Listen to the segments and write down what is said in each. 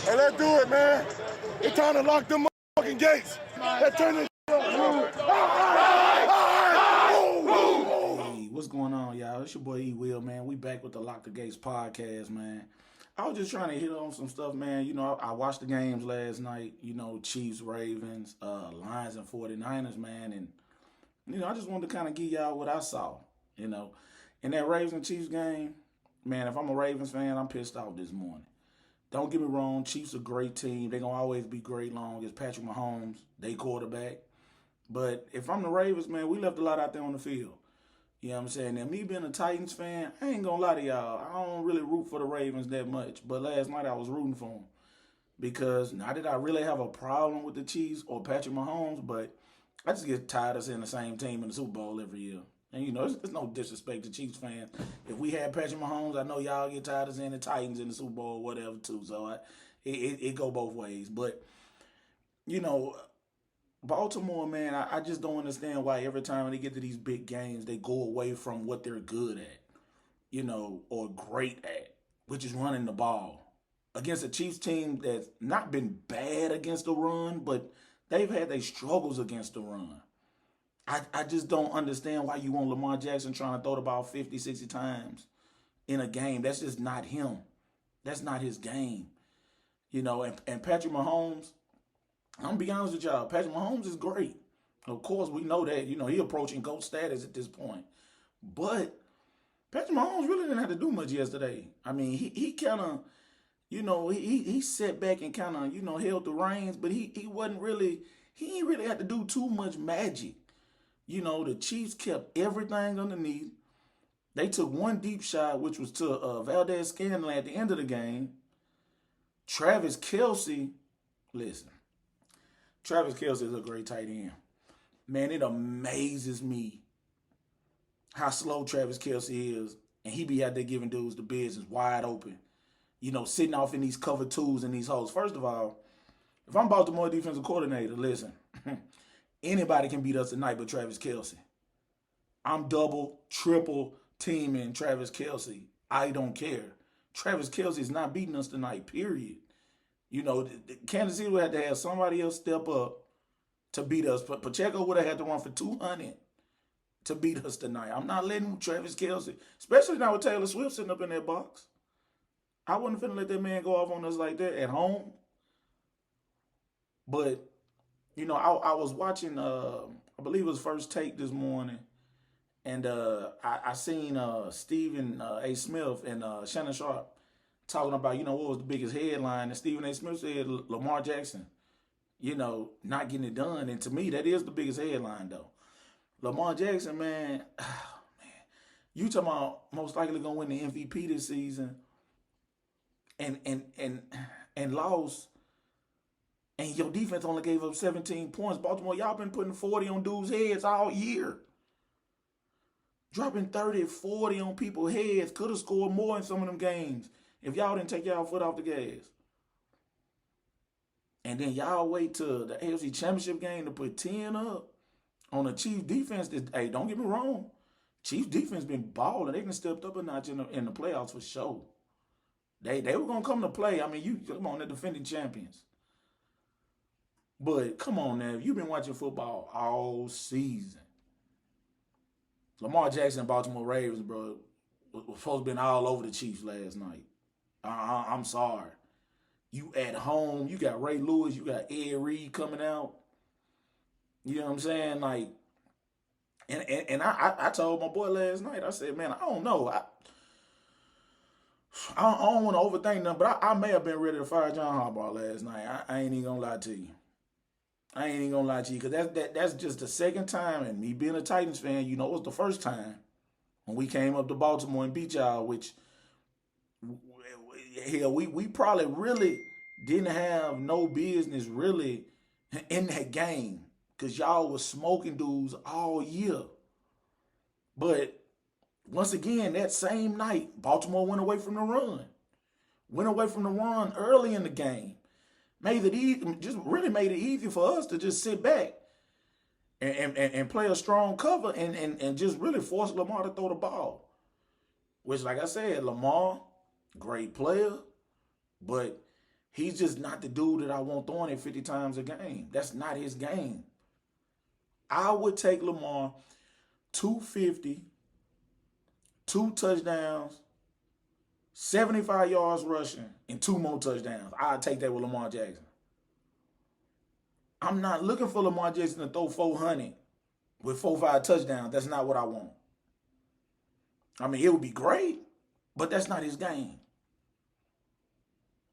Hey, let's do it, man. It's time to lock them motherfucking gates. Let's turn this up. Hey, what's going on, y'all? It's your boy E Will, man. We back with the Lock the Gates podcast, man. I was just trying to hit on some stuff, man. You know, I watched the games last night. You know, Chiefs, Ravens, Lions, and 49ers, man. And, you know, I just wanted to kind of give y'all what I saw, you know. In that Ravens and Chiefs game, man, if I'm a Ravens fan, I'm pissed off this morning. Don't get me wrong, Chiefs a great team. They're going to always be great long as Patrick Mahomes, they quarterback. But if I'm the Ravens, man, we left a lot out there on the field. You know what I'm saying? Now, me being a Titans fan, I ain't going to lie to y'all. I don't really root for the Ravens that much. But last night I was rooting for them. Because not that I really have a problem with the Chiefs or Patrick Mahomes, but I just get tired of seeing the same team in the Super Bowl every year. And, you know, it's no disrespect to Chiefs fans. If we had Patrick Mahomes, I know y'all get tired of seeing the Titans in the Super Bowl or whatever, too. So it go both ways. But, you know, Baltimore, man, I just don't understand why every time they get to these big games, they go away from what they're good at, you know, or great at, which is running the ball. Against a Chiefs team that's not been bad against the run, but they've had their struggles against the run. I just don't understand why you want Lamar Jackson trying to throw the ball 50, 60 times in a game. That's just not him. That's not his game. You know, and Patrick Mahomes, I'm going to be honest with y'all, Patrick Mahomes is great. Of course, we know that. You know, he approaching GOAT status at this point. But Patrick Mahomes really didn't have to do much yesterday. I mean, he kind of, you know, he sat back and kind of, you know, held the reins, but he ain't really had to do too much magic. You know, the Chiefs kept everything underneath. They took one deep shot, which was to Valdez-Scantling at the end of the game. Travis Kelce, listen, Travis Kelce is a great tight end. Man, it amazes me how slow Travis Kelce is, and he be out there giving dudes the business wide open. You know, sitting off in these cover twos and these holes. First of all, if I'm Baltimore defensive coordinator, listen, anybody can beat us tonight but Travis Kelce. I'm double, triple teaming Travis Kelce. I don't care. Travis Kelce is not beating us tonight, period. You know, Kansas City would have to have somebody else step up to beat us. But Pacheco would have had to run for 200 to beat us tonight. I'm not letting Travis Kelce, especially now with Taylor Swift sitting up in that box. I wasn't finna let that man go off on us like that at home. But, you know, I was watching, I believe it was First Take this morning, and I seen Stephen A. Smith and Shannon Sharp talking about, you know, what was the biggest headline, and Stephen A. Smith said Lamar Jackson, you know, not getting it done. And to me, that is the biggest headline, though. Lamar Jackson, man, you talking about most likely going to win the MVP this season and lost, and your defense only gave up 17 points. Baltimore, y'all been putting 40 on dudes' heads all year. Dropping 30, 40 on people's heads. Could have scored more in some of them games if y'all didn't take y'all foot off the gas. And then y'all wait till the AFC Championship game to put 10 up on a Chiefs defense. Hey, don't get me wrong. Chiefs defense been balling. They done stepped up a notch in the playoffs for sure. They were going to come to play. I mean, you come on, they're defending champions. But come on now, you've been watching football all season. Lamar Jackson and Baltimore Ravens, bro, was supposed to be all over the Chiefs last night. I'm sorry. You at home, you got Ray Lewis, you got Ed Reed coming out. You know what I'm saying? Like, and I told my boy last night, I said, man, I don't know. I don't want to overthink nothing, but I may have been ready to fire John Harbaugh last night. I ain't even going to lie to you. I ain't even going to lie to you, because that's just the second time, and me being a Titans fan, you know, it was the first time when we came up to Baltimore and beat y'all, which, hell, we probably really didn't have no business really in that game, because y'all was smoking dudes all year. But once again, that same night, Baltimore went away from the run. Went away from the run early in the game. Made it easy for us to just sit back and play a strong cover and just really force Lamar to throw the ball. Which, like I said, Lamar, great player, but He's just not the dude that I want throwing it 50 times a game. That's not his game. I would take Lamar 250, 2 touchdowns, 75 yards rushing, and 2 more touchdowns. I'd take that with Lamar Jackson. I'm not looking for Lamar Jackson to throw 400 with 4 or 5 touchdowns. That's not what I want. I mean, it would be great, but that's not his game.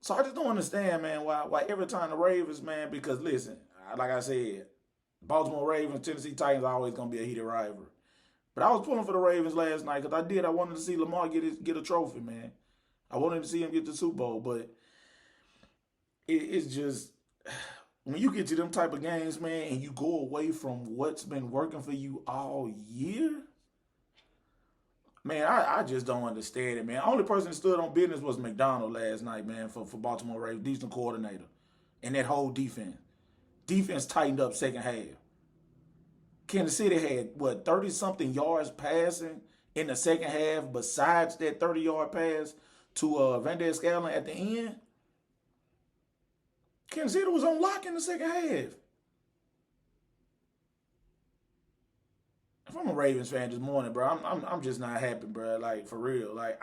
So I just don't understand, man, why every time the Ravens, man, because listen, like I said, Baltimore Ravens, Tennessee Titans are always going to be a heated rivalry. But I was pulling for the Ravens last night because I wanted to see Lamar get a trophy, man. I wanted to see him get the Super Bowl, but it's just, when you get to them type of games, man, and you go away from what's been working for you all year, man, I just don't understand it, man. Only person that stood on business was McDonald last night, man, for Baltimore Ravens, decent coordinator. And that whole defense. Defense tightened up second half. Kansas City had, 30-something yards passing in the second half besides that 30-yard pass to Van Der Scalen at the end. Kansas City was on lock in the second half. If I'm a Ravens fan this morning, bro, I'm just not happy, bro. Like, for real. Like,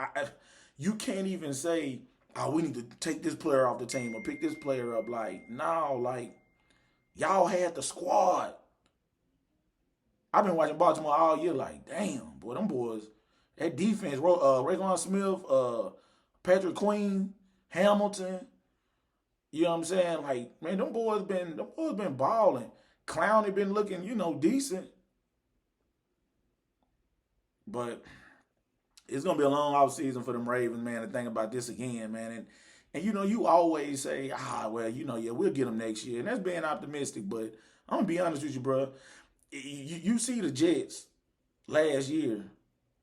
you can't even say, oh, we need to take this player off the team or pick this player up. Like, no, like, y'all had the squad. I've been watching Baltimore all year like, damn, boy, them boys, that defense, Raekwon Smith, Patrick Queen, Hamilton, you know what I'm saying? Like, man, them boys been balling. Clowney been looking, decent. But it's going to be a long off season for them Ravens, man, to think about this again, man. And you always say, we'll get them next year. And that's being optimistic. But I'm going to be honest with you, bro. You see the Jets last year.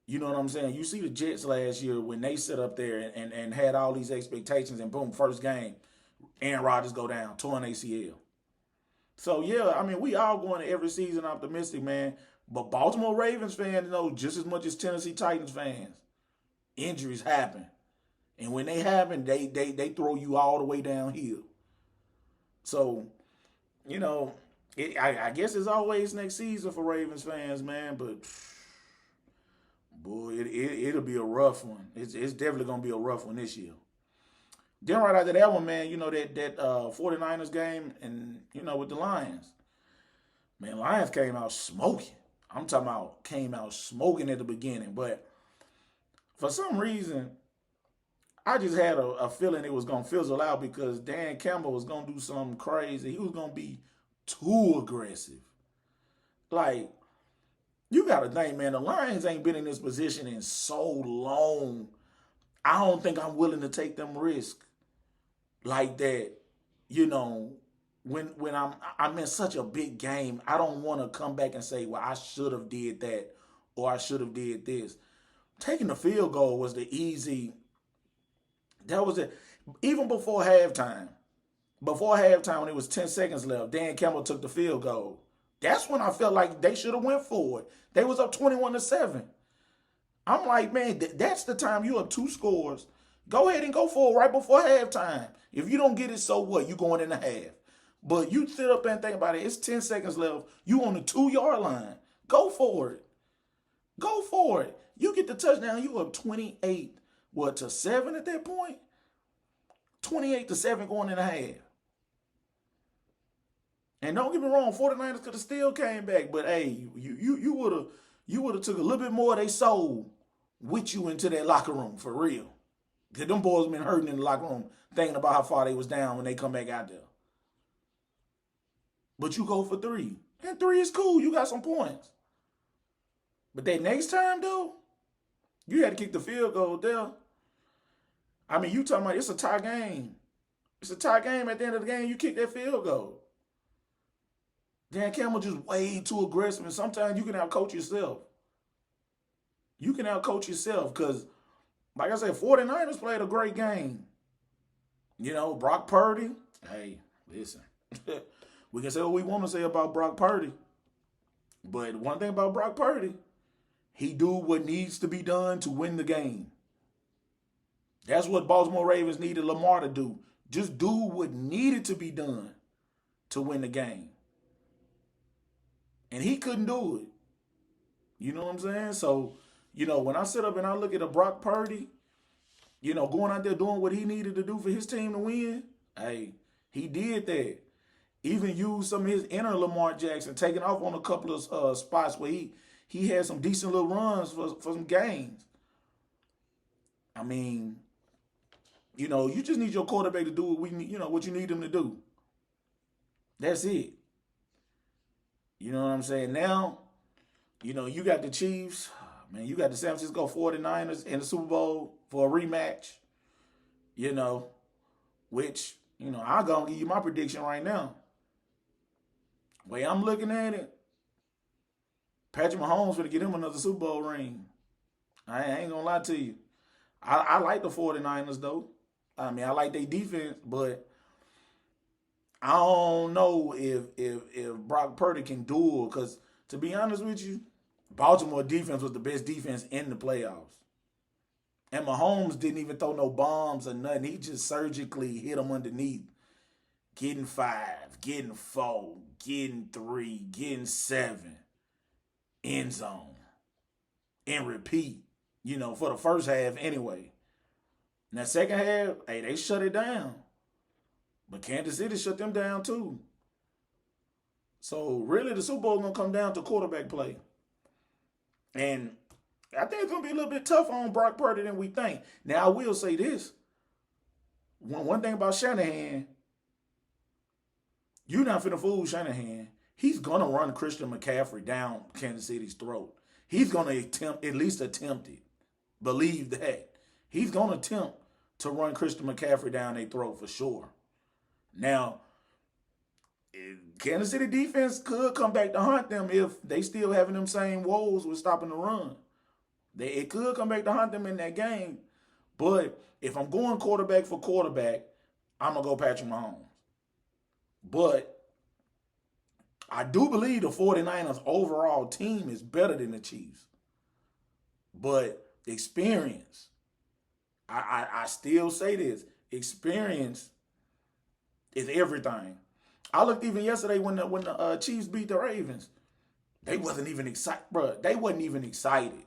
You know what I'm saying? You see the Jets last year when they sit up there and had all these expectations and boom, first game, Aaron Rodgers go down, torn ACL. So, yeah, I mean, we all going to every season optimistic, man. But Baltimore Ravens fans know just as much as Tennessee Titans fans. Injuries happen. And when they happen, they throw you all the way downhill. So, I guess it's always next season for Ravens fans, man. But, boy, it'll be a rough one. It's definitely going to be a rough one this year. Then right after that one, man, that 49ers game and, with the Lions. Man, Lions came out smoking. I'm talking about came out smoking at the beginning. But for some reason, I just had a feeling it was going to fizzle out because Dan Campbell was going to do something crazy. He was going to be too aggressive. Like, you got to think, man, the Lions ain't been in this position in so long. I don't think I'm willing to take them risks like that, when I'm in such a big game. I don't want to come back and say, well, I should have did that or I should have did this. Taking the field goal was the easy. That was it. Even before halftime. Before halftime, when it was 10 seconds left, Dan Campbell took the field goal. That's when I felt like they should have went for it. They was up 21-7. I'm like, man, that's the time you up 2 scores. Go ahead and go for it right before halftime. If you don't get it, so what? You going in the half. But you sit up and think about it. It's 10 seconds left. You on the 2-yard line. Go for it. Go for it. You get the touchdown. You up 28-7 at that point? 28-7 going in the half. And don't get me wrong, 49ers could have still came back. But hey, you would have took a little bit more of their soul with you into that locker room for real. Because them boys been hurting in the locker room, thinking about how far they was down when they come back out there. But you go for 3. And 3 is cool. You got some points. But that next time, though, you had to kick the field goal there. I mean, you talking about it's a tie game. It's a tie game. At the end of the game, you kick that field goal. Dan Campbell just way too aggressive. And sometimes you can outcoach yourself. You can outcoach yourself because, like I said, 49ers played a great game. Brock Purdy. Hey, listen. We can say what we want to say about Brock Purdy. But one thing about Brock Purdy, he do what needs to be done to win the game. That's what Baltimore Ravens needed Lamar to do. Just do what needed to be done to win the game. And he couldn't do it. You know what I'm saying? So, when I sit up and I look at a Brock Purdy, going out there doing what he needed to do for his team to win, hey, he did that. Even used some of his inner Lamar Jackson, taking off on a couple of spots where he had some decent little runs for some games. I mean, you just need your quarterback to do what you need him to do. That's it. You know what I'm saying? Now, you got the Chiefs. Man, you got the San Francisco 49ers in the Super Bowl for a rematch. Which, I'm going to give you my prediction right now. Way I'm looking at it, Patrick Mahomes going to get him another Super Bowl ring. I ain't going to lie to you. I like the 49ers, though. I mean, I like their defense, but I don't know if Brock Purdy can do it, because to be honest with you, Baltimore defense was the best defense in the playoffs. And Mahomes didn't even throw no bombs or nothing. He just surgically hit them underneath. Getting 5, getting 4, getting 3, getting 7. End zone. And repeat. For the first half anyway. Now, second half, hey, they shut it down. But Kansas City shut them down too. So, really, the Super Bowl is going to come down to quarterback play. And I think it's going to be a little bit tougher on Brock Purdy than we think. Now, I will say this. One thing about Shanahan, you're not finna fool Shanahan. He's going to run Christian McCaffrey down Kansas City's throat. He's going to at least attempt it. Believe that. He's going to attempt to run Christian McCaffrey down their throat for sure. Now, Kansas City defense could come back to hunt them if they still having them same woes with stopping the run. It could come back to hunt them in that game. But if I'm going quarterback for quarterback, I'm going to go Patrick Mahomes. But I do believe the 49ers overall team is better than the Chiefs. But experience, I still say this, experience is everything. I looked even yesterday when the Chiefs beat the Ravens. They wasn't even excited, bro. They wasn't even excited.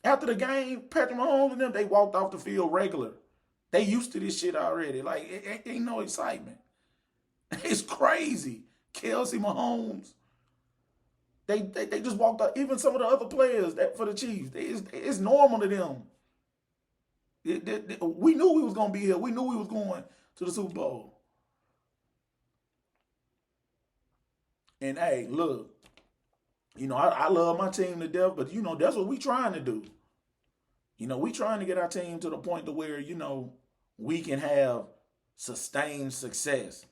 After the game, Patrick Mahomes and them, they walked off the field regular. They used to this shit already. Like, it ain't no excitement. It's crazy. Kelsey, Mahomes, they just walked out. Even some of the other players for the Chiefs, it's normal to them. We knew we was going to be here. We knew we was going to the Super Bowl. And, hey, look, I love my team to death, but, that's what we trying to do. We trying to get our team to the point to where, we can have sustained success.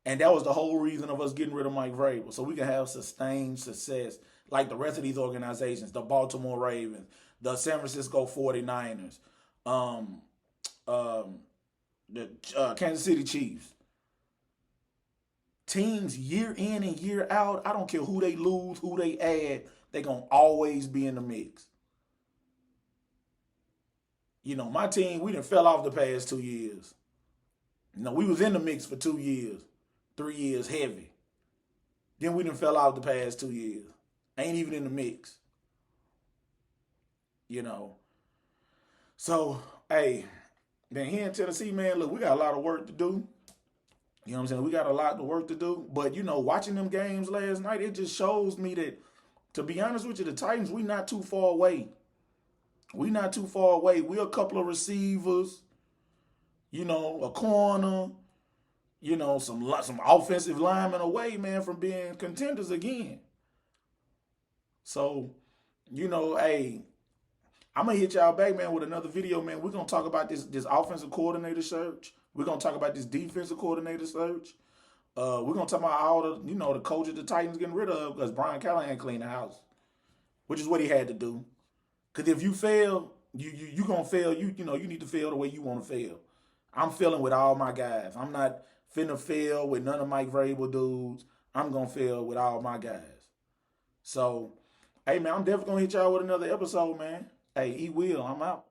And that was the whole reason of us getting rid of Mike Vrabel, so we can have sustained success like the rest of these organizations, the Baltimore Ravens, the San Francisco 49ers, the Kansas City Chiefs. Teams year in and year out, I don't care who they lose, who they add, they're going to always be in the mix. My team, we done fell off the past 2 years. We was in the mix for 2 years, 3 years heavy. Then we done fell off the past 2 years. Ain't even in the mix. So, hey, then here in Tennessee, man, look, we got a lot of work to do. You know what I'm saying? We got a lot of work to do. But, watching them games last night, it just shows me that, to be honest with you, the Titans, we not too far away. We not too far away. We're a couple of receivers, a corner, some offensive linemen away, man, from being contenders again. So, hey, I'm going to hit y'all back, man, with another video, man. We're going to talk about this offensive coordinator search. We're going to talk about this defensive coordinator search. We're going to talk about all the, the coaches the Titans getting rid of because Brian Callahan cleaned the house, which is what he had to do. Because if you fail, you going to fail. You need to fail the way you want to fail. I'm failing with all my guys. I'm not finna fail with none of Mike Vrabel dudes. I'm going to fail with all my guys. So, hey, man, I'm definitely going to hit y'all with another episode, man. Hey, he will. I'm out.